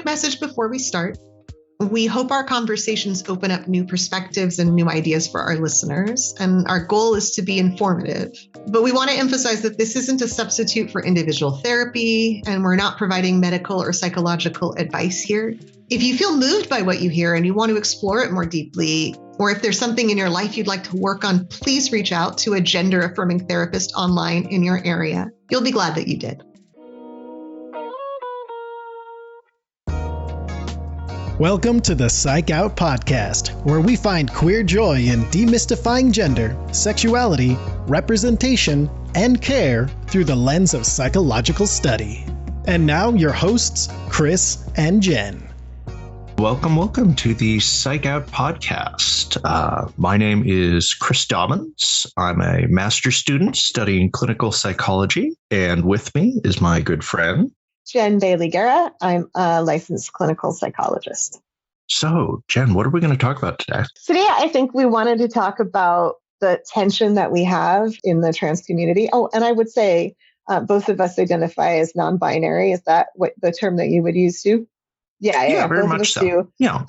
quick message before we start. We hope our conversations open up new perspectives and new ideas for our listeners, and our goal is to be informative. But we want to emphasize that this isn't a substitute for individual therapy, and we're not providing medical or psychological advice here. If you feel moved by what you hear and you want to explore it more deeply, or if there's something in your life you'd like to work on, please reach out to a gender-affirming therapist online in your area. You'll be glad that you did. Welcome to the Psych Out podcast, where we find queer joy in demystifying gender, sexuality, representation, and care through the lens of psychological study. And now your hosts, Chris and Jen. Welcome to the Psych Out podcast. My name is Chris Dobbins. I'm a master's student studying clinical psychology, and with me is my good friend, Jen Bailey-Guerra. I'm a licensed clinical psychologist. So, Jen, what are we going to talk about today? Today, I think we wanted to talk about the tension that we have in the trans community. Oh, and I would say both of us identify as non-binary. Is that what the term that you would use too? Yeah, very much so. Yeah.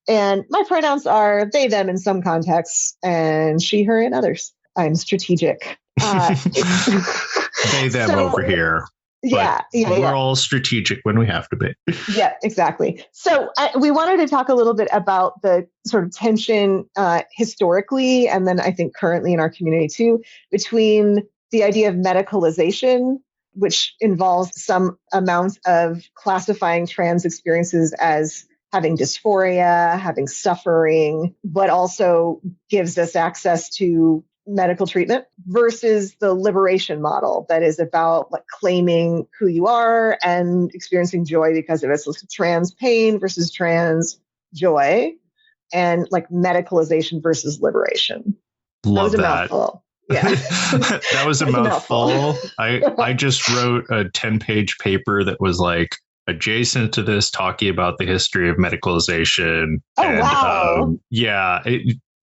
And my pronouns are they, them in some contexts, and she, her in others. I'm strategic. They, them over here. Yeah, we're all strategic when we have to be. Yeah, exactly. So we wanted to talk a little bit about the sort of tension historically, and then I think currently in our community too, between the idea of medicalization, which involves some amount of classifying trans experiences as having dysphoria, having suffering, but also gives us access to medical treatment, versus the liberation model that is about like claiming who you are and experiencing joy because of it. So trans pain versus trans joy, and like medicalization versus liberation. Love that. Mouthful. Yeah. That was a mouthful. I just wrote a 10-page paper that was like adjacent to this, talking about the history of medicalization. Oh, and, wow.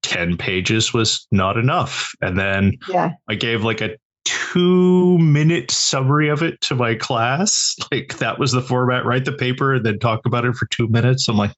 10 pages was not enough. And then I gave like a 2-minute summary of it to my class. Like that was the format, write the paper and then talk about it for 2 minutes. I'm like,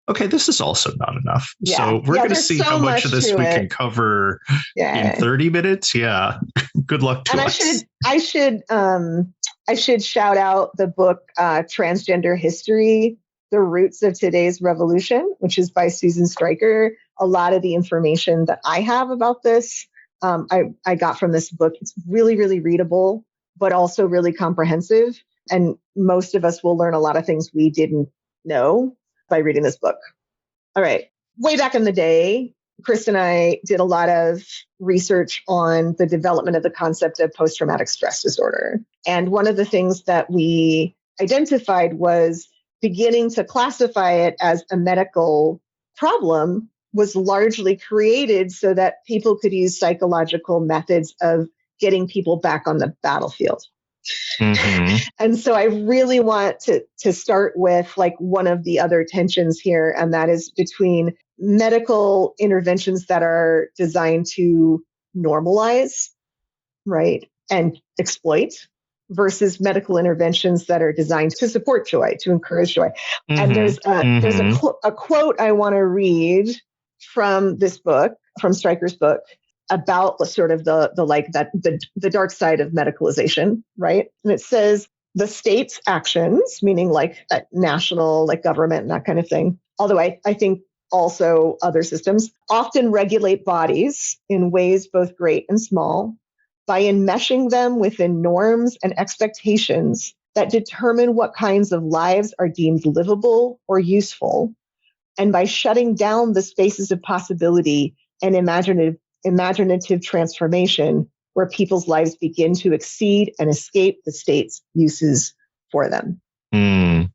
okay, this is also not enough. Yeah. So we're going to see how much of this we can cover in 30 minutes. Yeah. Good luck to us. I should shout out the book, Transgender History, The Roots of Today's Revolution, which is by Susan Stryker. A lot of the information that I have about this, I got from this book. It's really, really readable, but also really comprehensive. And most of us will learn a lot of things we didn't know by reading this book. All right. Way back in the day, Chris and I did a lot of research on the development of the concept of post-traumatic stress disorder. And one of the things that we identified was beginning to classify it as a medical problem was largely created so that people could use psychological methods of getting people back on the battlefield. Mm-hmm. And so I really want to start with like one of the other tensions here, and that is between medical interventions that are designed to normalize, right, and exploit, versus medical interventions that are designed to support joy, to encourage joy. Mm-hmm. And there's a quote I want to read from this book, from Stryker's book, about sort of the dark side of medicalization, right? And it says the state's actions, meaning like national, like government and that kind of thing, although I think also other systems, often regulate bodies in ways both great and small by enmeshing them within norms and expectations that determine what kinds of lives are deemed livable or useful, and by shutting down the spaces of possibility and imaginative transformation where people's lives begin to exceed and escape the state's uses for them. I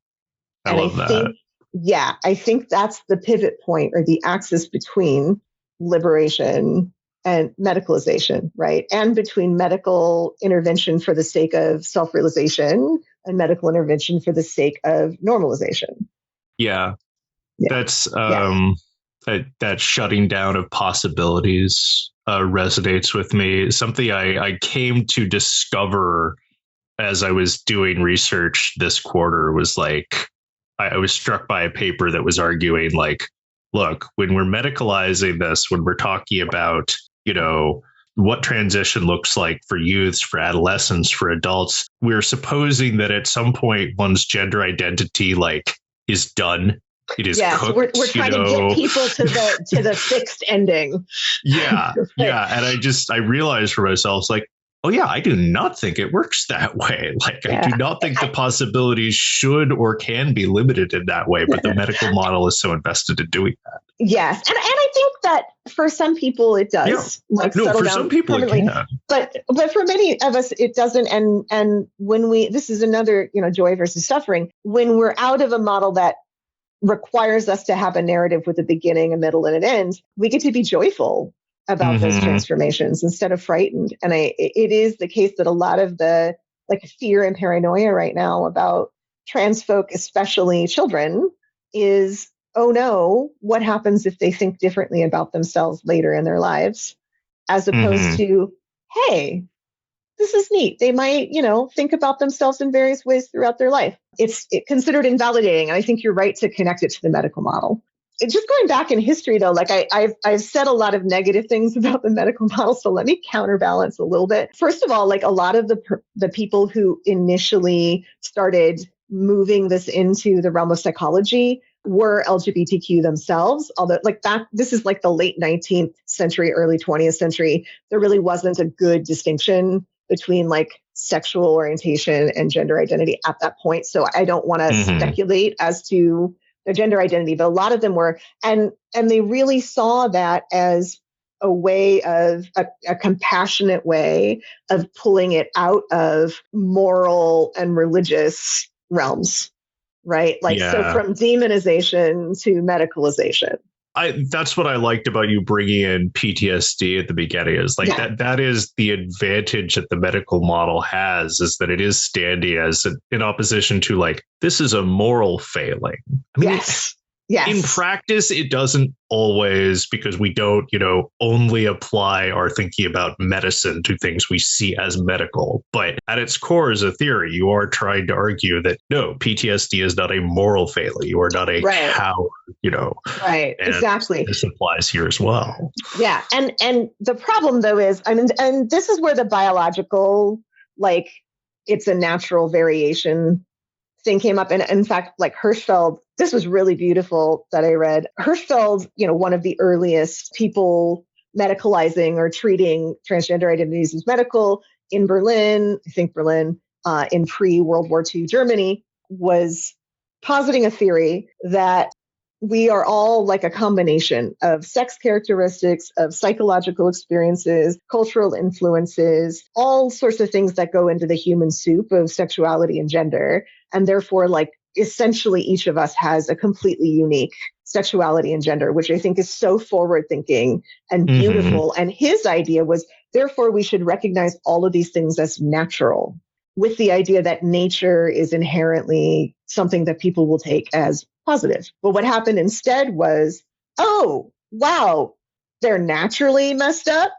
love that. I think that's the pivot point or the axis between liberation and medicalization, right? And between medical intervention for the sake of self-realization and medical intervention for the sake of normalization. Yeah. That's that shutting down of possibilities resonates with me. Something I came to discover as I was doing research this quarter was like, I was struck by a paper that was arguing like, look, when we're medicalizing this, when we're talking about, what transition looks like for youths, for adolescents, for adults, we're supposing that at some point one's gender identity like is done. It is cooked. We're trying to get people to the fixed ending. Yeah. And I realized for myself, like, oh yeah, I do not think it works that way. Like, I do not think the possibilities should or can be limited in that way. But the medical model is so invested in doing that. Yes. And I think that for some people it does. Yeah. For some people it can. But for many of us it doesn't. And when this is another, joy versus suffering, when we're out of a model that requires us to have a narrative with a beginning, a middle, and an end, we get to be joyful about those transformations instead of frightened. And it is the case that a lot of the like fear and paranoia right now about trans folk, especially children, is, oh no, what happens if they think differently about themselves later in their lives, as opposed to, hey, this is neat. They might, think about themselves in various ways throughout their life. It's considered invalidating. And I think you're right to connect it to the medical model. Just going back in history, though, like I've said a lot of negative things about the medical model, so let me counterbalance a little bit. First of all, like a lot of the people who initially started moving this into the realm of psychology were LGBTQ themselves. Although, this is like the late 19th century, early 20th century. There really wasn't a good distinction between like sexual orientation and gender identity at that point. So I don't want to speculate as to their gender identity, but a lot of them were, and they really saw that as a way of a compassionate way of pulling it out of moral and religious realms, right? So from demonization to medicalization. That's what I liked about you bringing in PTSD at the beginning, is like that is the advantage that the medical model has, is that it is standing as in opposition to like, this is a moral failing. I mean, yes. In practice, it doesn't always, because we don't, only apply our thinking about medicine to things we see as medical. But at its core, as a theory, you are trying to argue that no, PTSD is not a moral failure. You are not a coward, Right. And exactly. This applies here as well. Yeah. And the problem, though, is, and this is where the biological, like, it's a natural variation thing came up. And in fact, like Hirschfeld, this was really beautiful that I read. Hirschfeld, one of the earliest people medicalizing or treating transgender identities as medical in Berlin, in pre-World War II Germany, was positing a theory that we are all like a combination of sex characteristics, of psychological experiences, cultural influences, all sorts of things that go into the human soup of sexuality and gender. And therefore, like, essentially each of us has a completely unique sexuality and gender, which I think is so forward thinking and beautiful. And his idea was, therefore, we should recognize all of these things as natural, with the idea that nature is inherently something that people will take as positive. But what happened instead was, oh, wow, they're naturally messed up.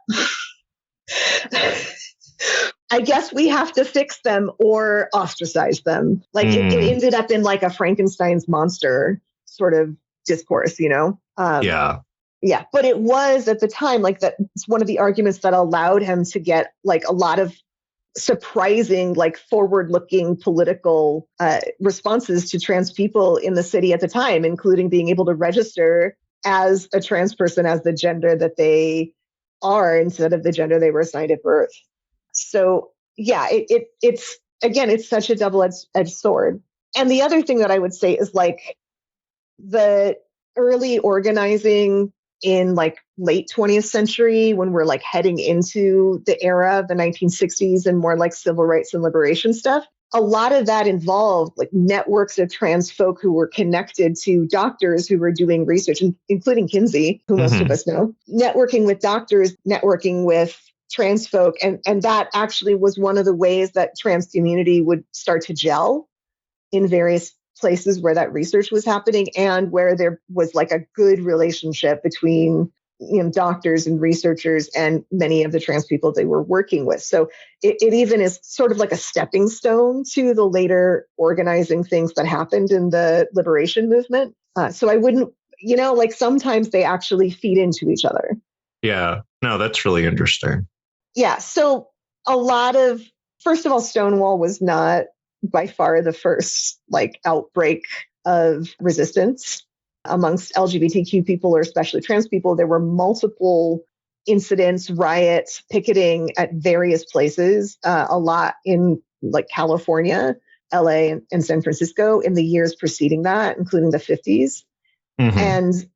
I guess we have to fix them or ostracize them. Like it ended up in like a Frankenstein's monster sort of discourse, Yeah. But it was at the time, like, that's one of the arguments that allowed him to get like a lot of surprising, like, forward-looking political responses to trans people in the city at the time, including being able to register as a trans person as the gender that they are instead of the gender they were assigned at birth. So yeah, it's such a double-edged sword. And the other thing that I would say is like the early organizing in like late 20th century, when we're like heading into the era of the 1960s and more like civil rights and liberation stuff, a lot of that involved like networks of trans folk who were connected to doctors who were doing research, including Kinsey, who most of us know, networking with doctors, networking with trans folk. And that actually was one of the ways that trans community would start to gel in various places where that research was happening, and where there was like a good relationship between doctors and researchers and many of the trans people they were working with. So it even is sort of like a stepping stone to the later organizing things that happened in the liberation movement. So I wouldn't, like sometimes they actually feed into each other. Yeah, no, that's really interesting. Yeah. So first of all, Stonewall was not by far the first like outbreak of resistance amongst LGBTQ people, or especially trans people. There were multiple incidents, riots, picketing at various places, a lot in like California, LA, and San Francisco in the years preceding that, including the 50s. Mm-hmm.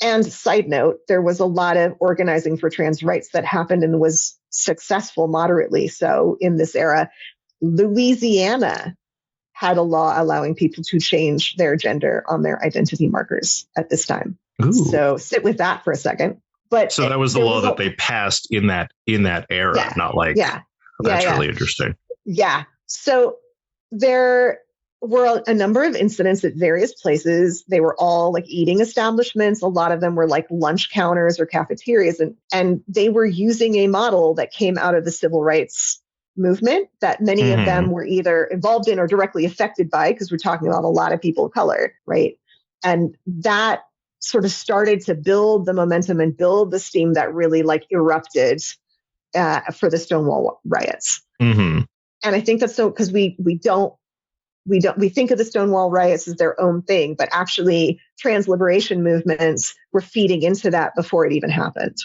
And side note, there was a lot of organizing for trans rights that happened and was successful moderately. So in this era, Louisiana had a law allowing people to change their gender on their identity markers at this time. Ooh. So sit with that for a second. But so that was the law that they passed in that era, not like, that's really interesting. Yeah. So there were a number of incidents at various places. They were all like eating establishments. A lot of them were like lunch counters or cafeterias. And they were using a model that came out of the civil rights movement that many of them were either involved in or directly affected by, because we're talking about a lot of people of color, right? And that sort of started to build the momentum and build the steam that really like erupted for the Stonewall riots. Mm-hmm. And I think that's so, because we think of the Stonewall riots as their own thing, but actually trans liberation movements were feeding into that before it even happened.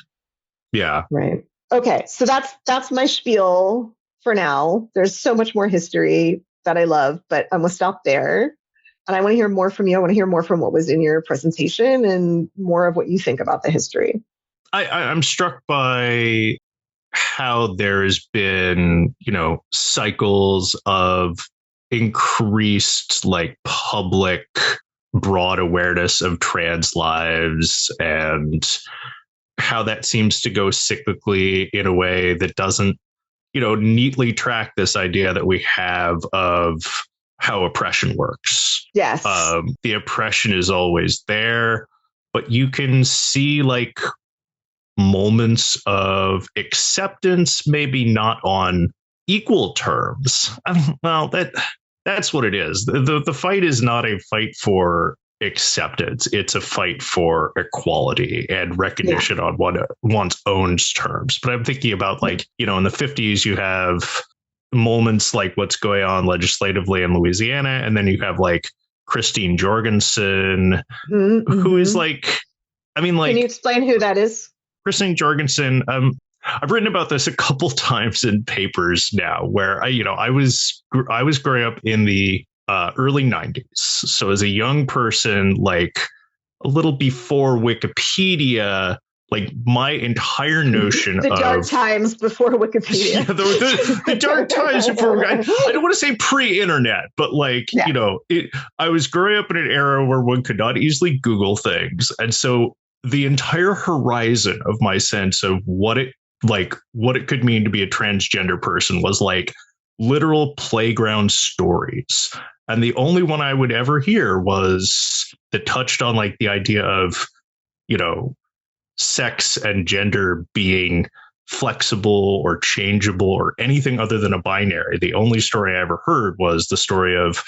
Yeah. Right. Okay. So that's my spiel for now. There's so much more history that I love, but I'm going to stop there. And I want to hear more from you. I want to hear more from what was in your presentation and more of what you think about the history. I'm struck by how there's been, cycles of increased like public broad awareness of trans lives, and how that seems to go cyclically in a way that doesn't, neatly track this idea that we have of how oppression works. Yes. The oppression is always there, but you can see like moments of acceptance, maybe not on equal terms. That's what it is. The fight is not a fight for acceptance. It's a fight for equality and recognition on one's own terms. But I'm thinking about like, in the 50s, you have moments like what's going on legislatively in Louisiana. And then you have like Christine Jorgensen, who is like, can you explain who that is? Christine Jorgensen. I've written about this a couple times in papers now, where I was growing up in the early 90s. So as a young person, like a little before Wikipedia, like my entire notion the dark times before Wikipedia. The dark times before. I don't want to say pre-internet, but like, I was growing up in an era where one could not easily Google things. And so the entire horizon of my sense of what it could mean to be a transgender person was like literal playground stories. And the only one I would ever hear was that touched on like the idea of, sex and gender being flexible or changeable or anything other than a binary. The only story I ever heard was the story of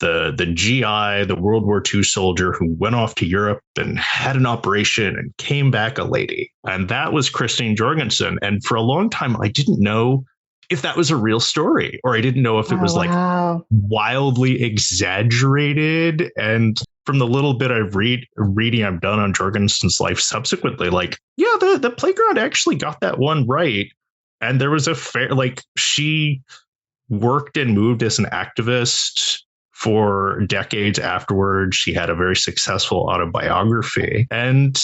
the GI, the World War II soldier who went off to Europe and had an operation and came back a lady. And that was Christine Jorgensen. And for a long time, I didn't know if that was a real story, or I didn't know if it was like wildly exaggerated. And from the little bit I've reading I've done on Jorgensen's life subsequently, like, the playground actually got that one right. And there was she worked and moved as an activist for decades afterwards. She had a very successful autobiography. And,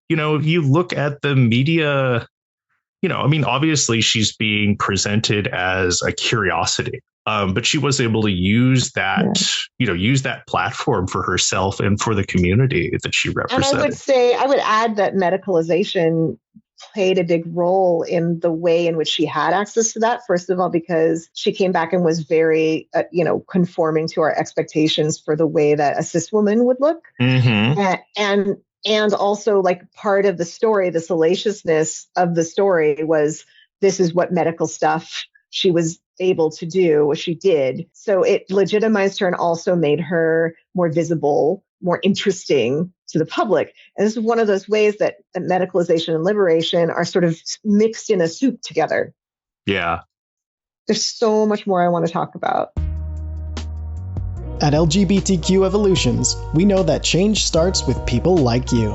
you look at the media, obviously she's being presented as a curiosity, but she was able to use that platform for herself and for the community that she represented. And I would add that medicalization played a big role in the way in which she had access to that. First of all, because she came back and was very, conforming to our expectations for the way that a cis woman would look. Mm-hmm. And And also, like, part of the story, the salaciousness of the story was, this is what medical stuff she was able to do, what she did. So it legitimized her and also made her more visible, more interesting to the public. And this is one of those ways that medicalization and liberation are sort of mixed in a soup together. Yeah. There's so much more I want to talk about. At LGBTQ Evolutions, we know that change starts with people like you.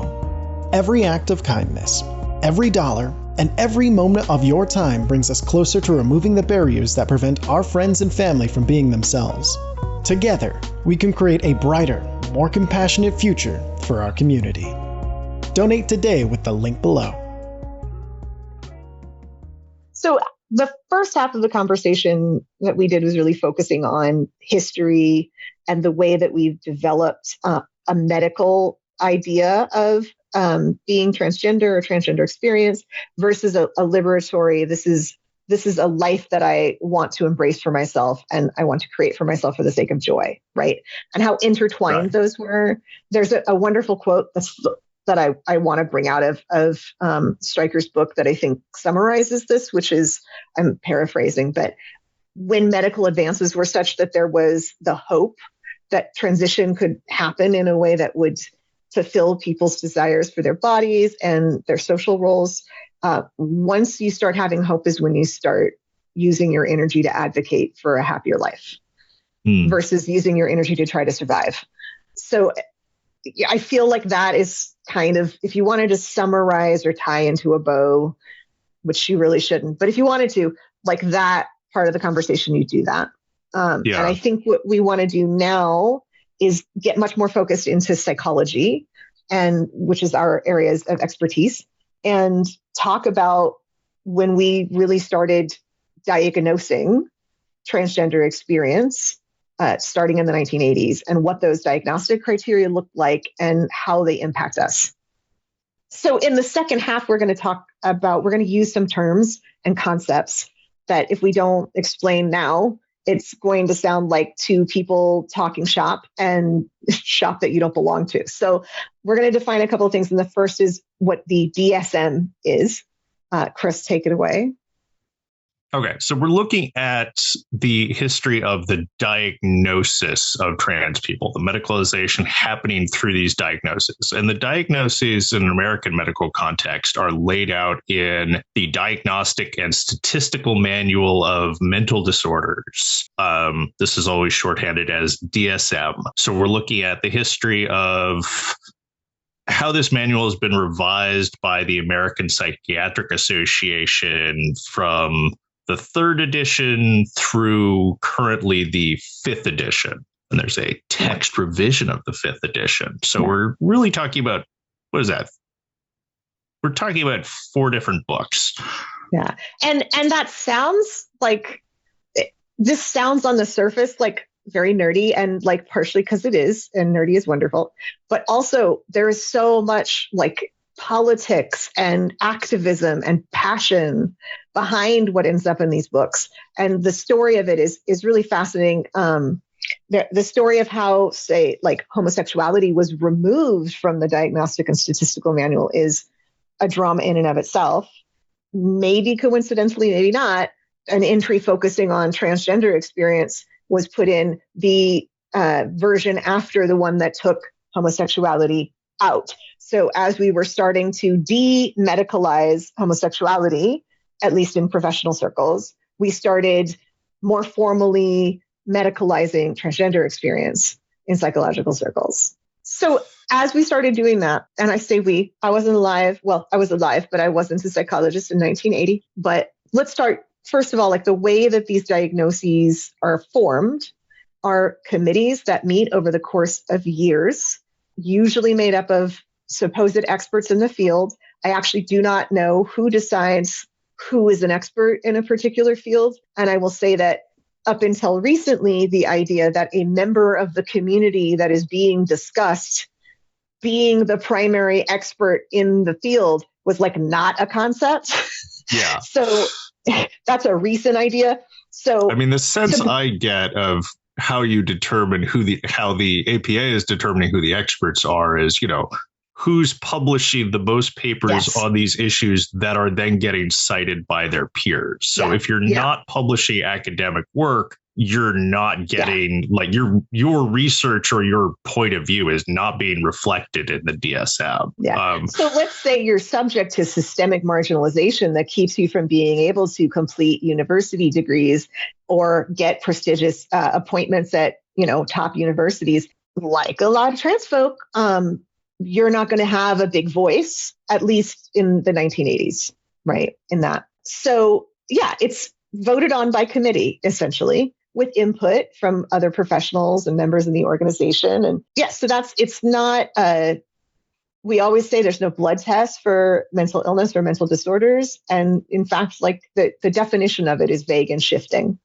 Every act of kindness, every dollar, and every moment of your time brings us closer to removing the barriers that prevent our friends and family from being themselves. Together, we can create a brighter, more compassionate future for our community. Donate today with the link below. So the first half of the conversation that we did was really focusing on history and the way that we've developed a medical idea of being transgender or transgender experience versus a liberatory. This is a life that I want to embrace for myself and I want to create for myself for the sake of joy, right? And how intertwined those were. There's a wonderful quote that I want to bring out of Stryker's book that I think summarizes this, which is, I'm paraphrasing, but when medical advances were such that there was the hope that transition could happen in a way that would fulfill people's desires for their bodies and their social roles. Once you start having hope is when you start using your energy to advocate for a happier life versus using your energy to try to survive. So I feel like that is kind of, if you wanted to summarize or tie into a bow, which you really shouldn't, but if you wanted to, like, that part of the conversation, you do that. And I think what we want to do now is get much more focused into psychology, and which is our areas of expertise, and talk about when we really started diagnosing transgender experience, starting in the 1980s, and what those diagnostic criteria look like and how they impact us. So in the second half, we're going to use some terms and concepts that if we don't explain now, it's going to sound like two people talking shop and shop that you don't belong to. So we're going to define a couple of things. And the first is what the DSM is. Chris, take it away. Okay, so we're looking at the history of the diagnosis of trans people, the medicalization happening through these diagnoses. And the diagnoses in an American medical context are laid out in the Diagnostic and Statistical Manual of Mental Disorders. This is always shorthanded as DSM. So we're looking at the history of how this manual has been revised by the American Psychiatric Association from the 3rd edition through currently the 5th edition. And there's a text revision of the 5th edition. So we're really talking about, what is that? We're talking about 4 different books. Yeah. And that sounds like, this sounds on the surface like very nerdy, and like partially because it is, and nerdy is wonderful. But also there is so much like politics and activism and passion behind what ends up in these books. And the story of it is really fascinating. The story of how, say, like homosexuality was removed from the Diagnostic and Statistical Manual is a drama in and of itself. Maybe coincidentally, maybe not, an entry focusing on transgender experience was put in the version after the one that took homosexuality out. So as we were starting to de-medicalize homosexuality, at least in professional circles, we started more formally medicalizing transgender experience in psychological circles. So as we started doing that, and I say we, I wasn't alive. Well, I was alive, but I wasn't a psychologist in 1980. But let's start, first of all, like the way that these diagnoses are formed are committees that meet over the course of years, usually made up of supposed experts in the field. I actually do not know who decides who is an expert in a particular field. And I will say that up until recently, the idea that a member of the community that is being discussed being the primary expert in the field was like not a concept. Yeah. So that's a recent idea. So I mean, the sense I get of how you determine how the APA is determining who the experts are is, who's publishing the most papers on these issues that are then getting cited by their peers. So if you're not publishing academic work, you're not getting like your research or your point of view is not being reflected in the DSM. So let's say you're subject to systemic marginalization that keeps you from being able to complete university degrees or get prestigious appointments at, top universities. Like a lot of trans folk, you're not going to have a big voice, at least in the 1980s, right? In that. So it's voted on by committee, essentially, with input from other professionals and members in the organization. And so it's not, we always say there's no blood test for mental illness or mental disorders. And in fact, like the definition of it is vague and shifting,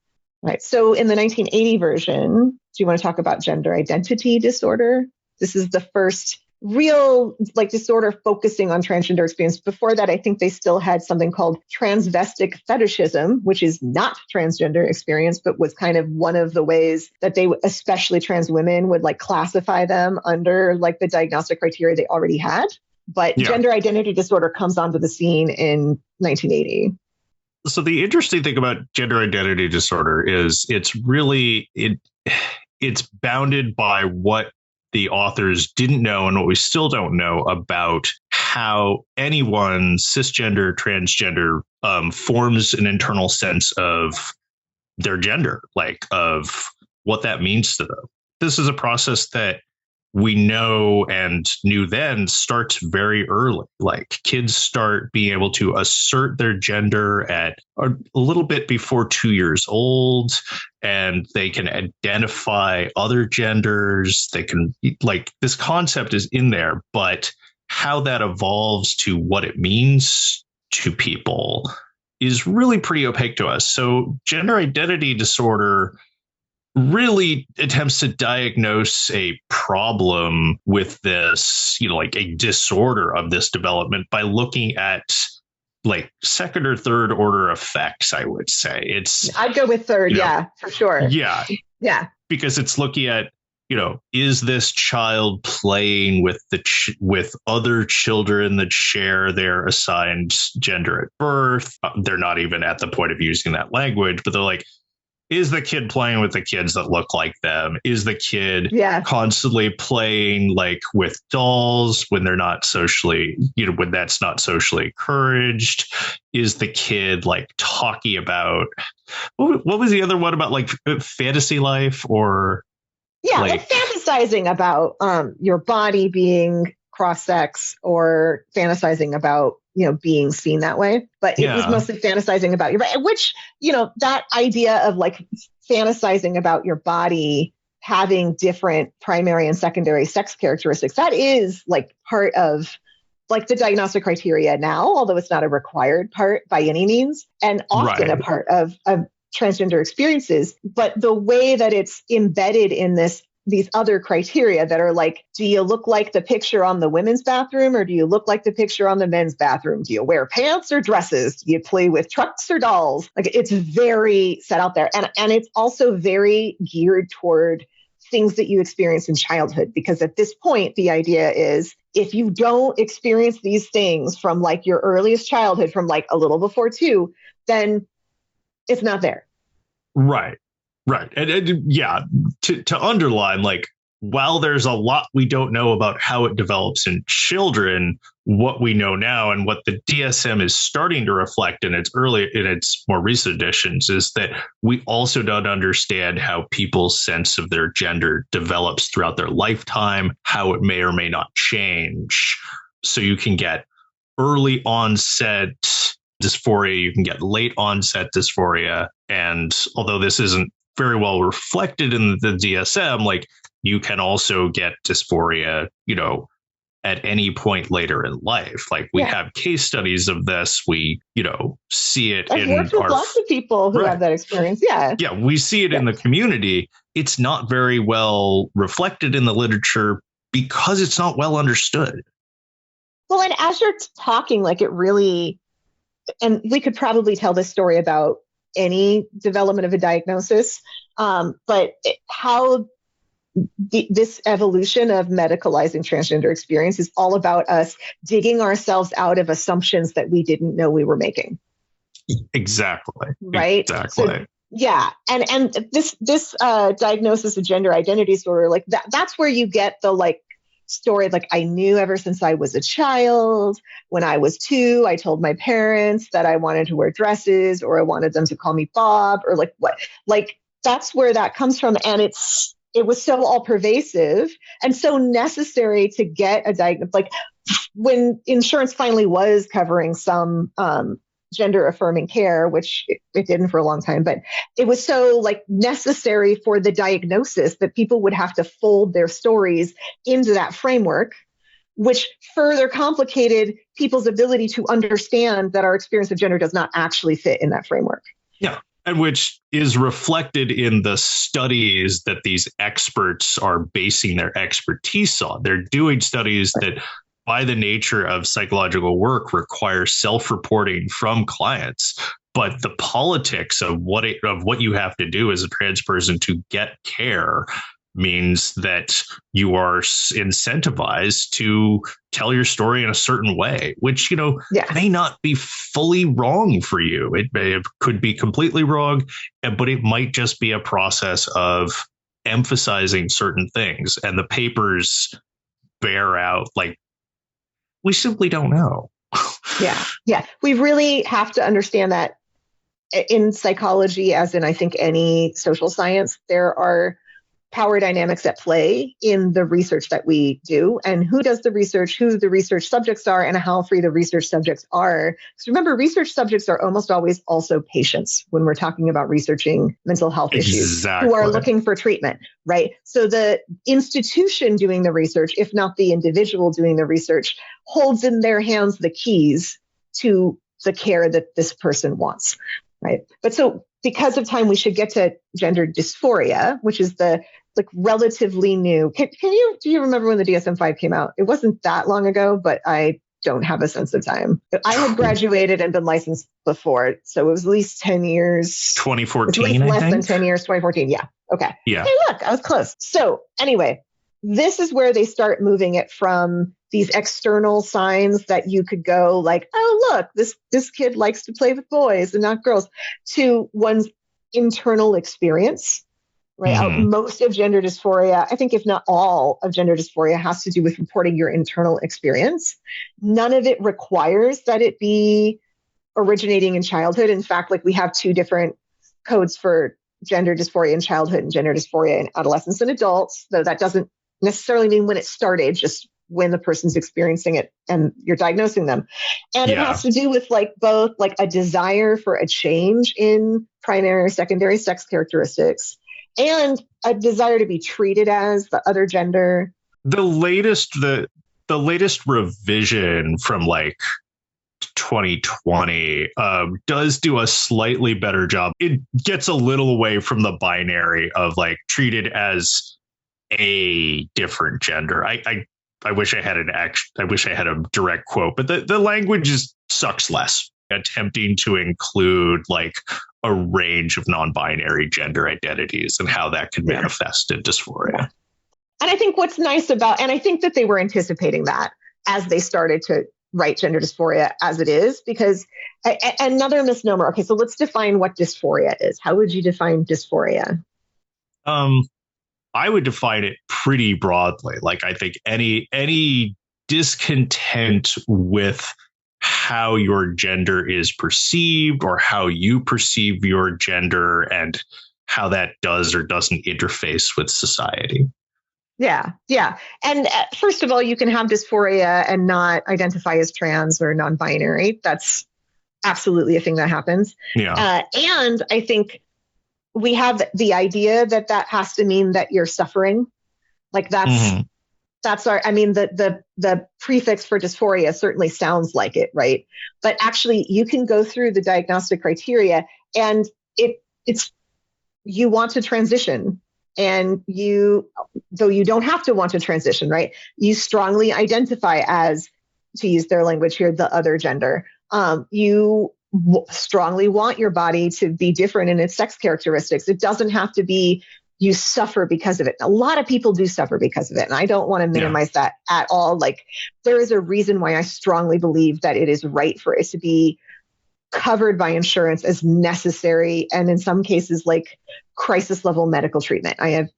right? So in the 1980 version, do you want to talk about gender identity disorder? This is the first real disorder focusing on transgender experience. Before that, I think they still had something called transvestic fetishism, which is not transgender experience, but was kind of one of the ways that they, especially trans women, would classify them under the diagnostic criteria they already had. But gender identity disorder comes onto the scene in 1980. So the interesting thing about gender identity disorder is it's bounded by what the authors didn't know and what we still don't know about how anyone, cisgender, transgender, forms an internal sense of their gender, of what that means to them. This is a process that we know and knew then starts very early. Kids start being able to assert their gender at a little bit before 2 years old, and they can identify other genders. They can this concept is in there, but how that evolves to what it means to people is really pretty opaque to us. So gender identity disorder really attempts to diagnose a problem with this, a disorder of this development by looking at second or third order effects, I would say. I'd go with third. For sure. Yeah. Because it's looking at, is this child playing with with other children that share their assigned gender at birth? They're not even at the point of using that language, but they're is the kid playing with the kids that look like them? Is the kid constantly playing with dolls when they're not socially, when that's not socially encouraged? Is the kid talking about what was the other one about fantasy life or fantasizing about your body being cross-sex or fantasizing about being seen that way, but it was mostly fantasizing about your body, which, that idea of fantasizing about your body having different primary and secondary sex characteristics, that is part of the diagnostic criteria now, although it's not a required part by any means, and often a part of transgender experiences. But the way that it's embedded in these other criteria that are do you look like the picture on the women's bathroom or do you look like the picture on the men's bathroom? Do you wear pants or dresses? Do you play with trucks or dolls? It's very set out there. And it's also very geared toward things that you experience in childhood, because at this point, the idea is if you don't experience these things from your earliest childhood, from a little before 2, then it's not there. Right. And to underline, while there's a lot we don't know about how it develops in children, what we know now and what the DSM is starting to reflect in its more recent editions is that we also don't understand how people's sense of their gender develops throughout their lifetime, how it may or may not change. So you can get early onset dysphoria, you can get late onset dysphoria. And although this isn't very well reflected in the DSM, you can also get dysphoria, at any point later in life. We have case studies of this. We, see it I've worked with lots of people who have that experience. Yeah, we see it in the community. It's not very well reflected in the literature because it's not well understood. Well, and as you're talking, it really, and we could probably tell this story about any development of a diagnosis, but how this evolution of medicalizing transgender experience is all about us digging ourselves out of assumptions that we didn't know we were making. Exactly. Right. Exactly. So, yeah. And this diagnosis of gender identity disorder, like that's where you get the like story. Like, I knew ever since I was a child. When I was 2, I told my parents that I wanted to wear dresses, or I wanted them to call me Bob, or like what, like that's where that comes from. And it was so all pervasive and so necessary to get a diagnosis. Like, when insurance finally was covering some gender affirming care, which it didn't for a long time, but it was so like necessary for the diagnosis that people would have to fold their stories into that framework, which further complicated people's ability to understand that our experience of gender does not actually fit in that framework. Yeah. And which is reflected in the studies that these experts are basing their expertise on. They're doing studies that, by the nature of psychological work, require self-reporting from clients. But the politics of what you have to do as a trans person to get care means that you are incentivized to tell your story in a certain way, which, may not be fully wrong for you. It could be completely wrong, but it might just be a process of emphasizing certain things. And the papers bear out, like, we simply don't know. Yeah. We really have to understand that in psychology, as in I think any social science, there are power dynamics at play in the research that we do, and who does the research, who the research subjects are, and how free the research subjects are. So remember, research subjects are almost always also patients when we're talking about researching mental health issues who are looking for treatment, right? So the institution doing the research, if not the individual doing the research, holds in their hands the keys to the care that this person wants, right? But so because of time, we should get to gender dysphoria, which is the relatively new. Do you remember when the DSM-5 came out? It wasn't that long ago, but I don't have a sense of time. I had graduated and been licensed before, so it was at least 10 years. 2014, less than 10 years, 2014. Yeah. Okay. Yeah. Hey, look, I was close. So anyway, this is where they start moving it from these external signs that you could go like, oh, look, this kid likes to play with boys and not girls, to one's internal experience, right? Mm-hmm. Most of gender dysphoria, I think if not all of gender dysphoria, has to do with reporting your internal experience. None of it requires that it be originating in childhood. In fact, like we have 2 different codes for gender dysphoria in childhood and gender dysphoria in adolescents and adults, though that doesn't necessarily mean when it started, just when the person's experiencing it and you're diagnosing them. And it has to do with like both like a desire for a change in primary or secondary sex characteristics and a desire to be treated as the other gender. The latest revision from like 2020 does do a slightly better job. It gets a little away from the binary of like treated as a different gender. I wish I had a direct quote, but the language sucks less, attempting to include like a range of non-binary gender identities and how that can manifest in dysphoria. Yeah. And I think what's nice and I think that they were anticipating that as they started to write gender dysphoria as it is, because another misnomer. Okay, so let's define what dysphoria is. How would you define dysphoria? I would define it pretty broadly. Like, I think any discontent with how your gender is perceived or how you perceive your gender and how that does or doesn't interface with society. Yeah. And first of all, you can have dysphoria and not identify as trans or non-binary. That's absolutely a thing that happens. Yeah. And I think we have the idea that has to mean that you're suffering. Like that's our, I mean, the prefix for dysphoria certainly sounds like it, right? But actually you can go through the diagnostic criteria and it's, you want to transition and though you don't have to want to transition, right? You strongly identify as, to use their language here, the other gender. You strongly want your body to be different in its sex characteristics. It doesn't have to be you suffer because of it. A lot of people do suffer because of it. And I don't want to minimize that at all. Like, there is a reason why I strongly believe that it is right for it to be covered by insurance as necessary. And in some cases, like crisis level medical treatment. I have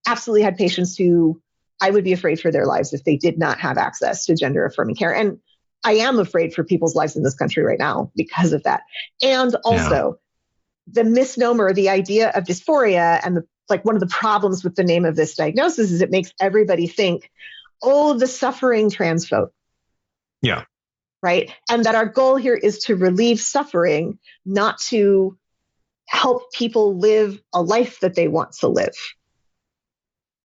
absolutely had patients who I would be afraid for their lives if they did not have access to gender affirming care. And I am afraid for people's lives in this country right now because of that. And also the misnomer, the idea of dysphoria, and one of the problems with the name of this diagnosis is it makes everybody think, oh, the suffering trans folk. Yeah. Right. And that our goal here is to relieve suffering, not to help people live a life that they want to live,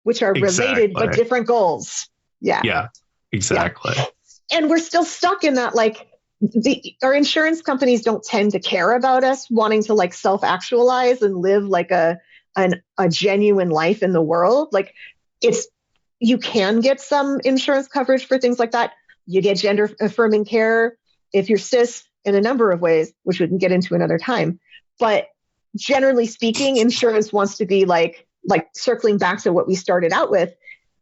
which are related but different goals. Yeah. Yeah, exactly. Yeah. And we're still stuck in that, like, our insurance companies don't tend to care about us wanting to like self-actualize and live like a genuine life in the world. Like, you can get some insurance coverage for things like that. You get gender affirming care if you're cis in a number of ways, which we can get into another time. But generally speaking, insurance wants to be like circling back to what we started out with.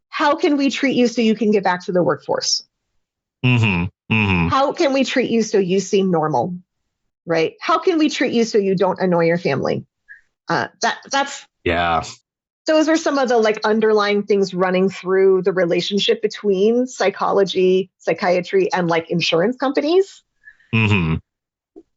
How can we treat you so you can get back to the workforce? Mm-hmm. Mm-hmm. How can we treat you so you seem normal? Right? How can we treat you so you don't annoy your family? Those are some of the like underlying things running through the relationship between psychology, psychiatry, and like insurance companies. Mm-hmm.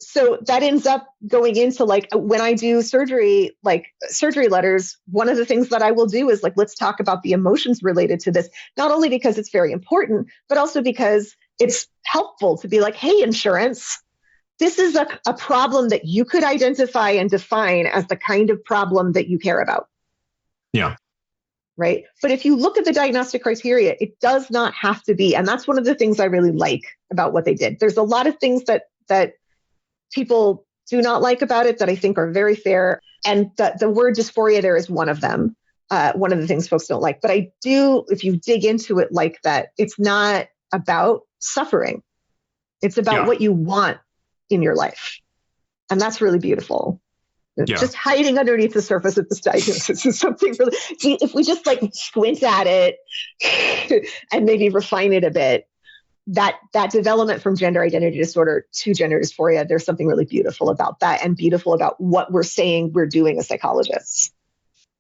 So that ends up going into like when I do surgery, like surgery letters, one of the things that I will do is like, let's talk about the emotions related to this, not only because it's very important, but also because it's helpful to be like, hey, insurance, this is a problem that you could identify and define as the kind of problem that you care about. Yeah. Right. But if you look at the diagnostic criteria, it does not have to be. And that's one of the things I really like about what they did. There's a lot of things that people do not like about it that I think are very fair. And the word dysphoria there is one of them. One of the things folks don't like. But I do, if you dig into it like that, it's not about suffering. It's about what you want in your life. And that's really beautiful. Yeah. Just hiding underneath the surface of this diagnosis is something really, if we just like squint at it and maybe refine it a bit, that development from gender identity disorder to gender dysphoria, there's something really beautiful about that and beautiful about what we're saying we're doing as psychologists.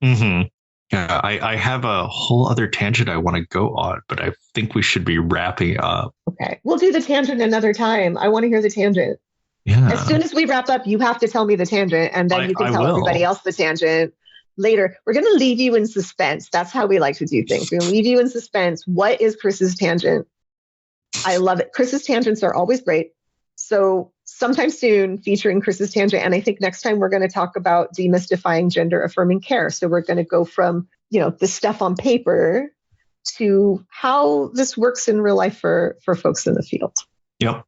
Mm-hmm. Yeah, I have a whole other tangent I want to go on, but I think we should be wrapping up. Okay. We'll do the tangent another time. I want to hear the tangent. Yeah. As soon as we wrap up, you have to tell me the tangent, and then you can tell everybody else the tangent later. We're going to leave you in suspense. That's how we like to do things. We're going to leave you in suspense. What is Chris's tangent? I love it. Chris's tangents are always great. So sometime soon, featuring Chris's tangent. And I think next time we're going to talk about demystifying gender affirming care. So we're going to go from, the stuff on paper to how this works in real life for folks in the field. Yep.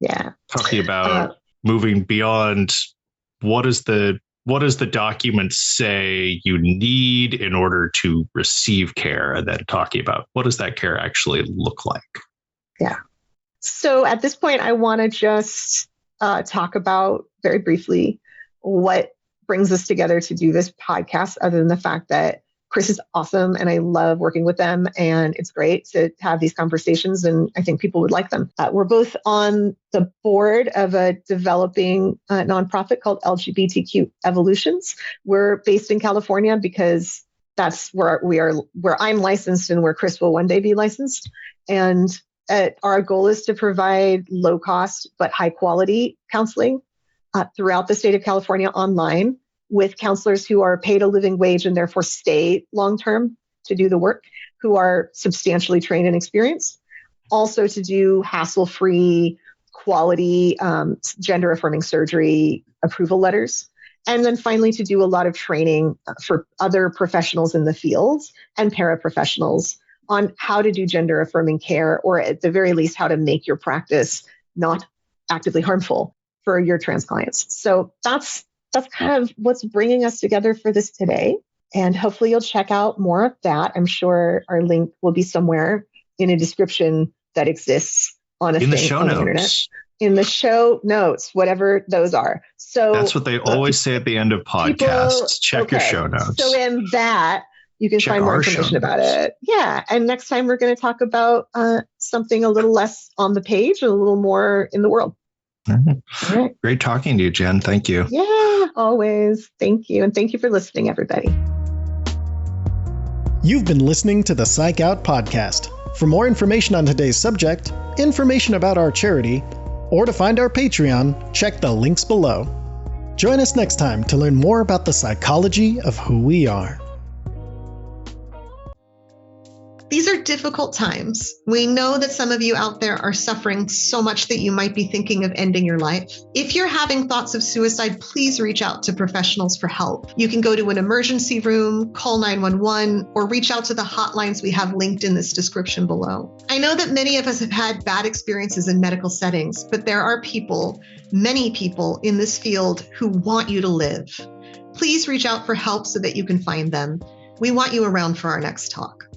Yeah. Talking about moving beyond what does the document say you need in order to receive care, and then talking about what does that care actually look like. Yeah. So at this point, I want to just talk about very briefly what brings us together to do this podcast, other than the fact that Chris is awesome and I love working with them, and it's great to have these conversations, and I think people would like them. We're both on the board of a developing nonprofit called LGBTQ-affirming. We're based in California because that's where I'm licensed and where Chris will one day be licensed. And our goal is to provide low cost but high quality counseling throughout the state of California online, with counselors who are paid a living wage and therefore stay long-term to do the work, who are substantially trained and experienced. Also to do hassle-free, quality, gender-affirming surgery approval letters. And then finally to do a lot of training for other professionals in the field and paraprofessionals on how to do gender-affirming care, or at the very least, how to make your practice not actively harmful for your trans clients. So that's kind of what's bringing us together for this today. And hopefully you'll check out more of that. I'm sure our link will be somewhere in a description that exists on the show notes. Internet. in the show notes, whatever those are. So that's what they always say at the end of podcasts. Check your show notes. So in that, you can find more information about it. Yeah. And next time we're going to talk about something a little less on the page and a little more in the world. Mm-hmm. All right. Great talking to you, Jen. Thank you. Yeah, always. Thank you. And thank you for listening, everybody. You've been listening to the Psych Out podcast. For more information on today's subject, information about our charity, or to find our Patreon, check the links below. Join us next time to learn more about the psychology of who we are. These are difficult times. We know that some of you out there are suffering so much that you might be thinking of ending your life. If you're having thoughts of suicide, please reach out to professionals for help. You can go to an emergency room, call 911, or reach out to the hotlines we have linked in this description below. I know that many of us have had bad experiences in medical settings, but there are people, many people in this field who want you to live. Please reach out for help so that you can find them. We want you around for our next talk.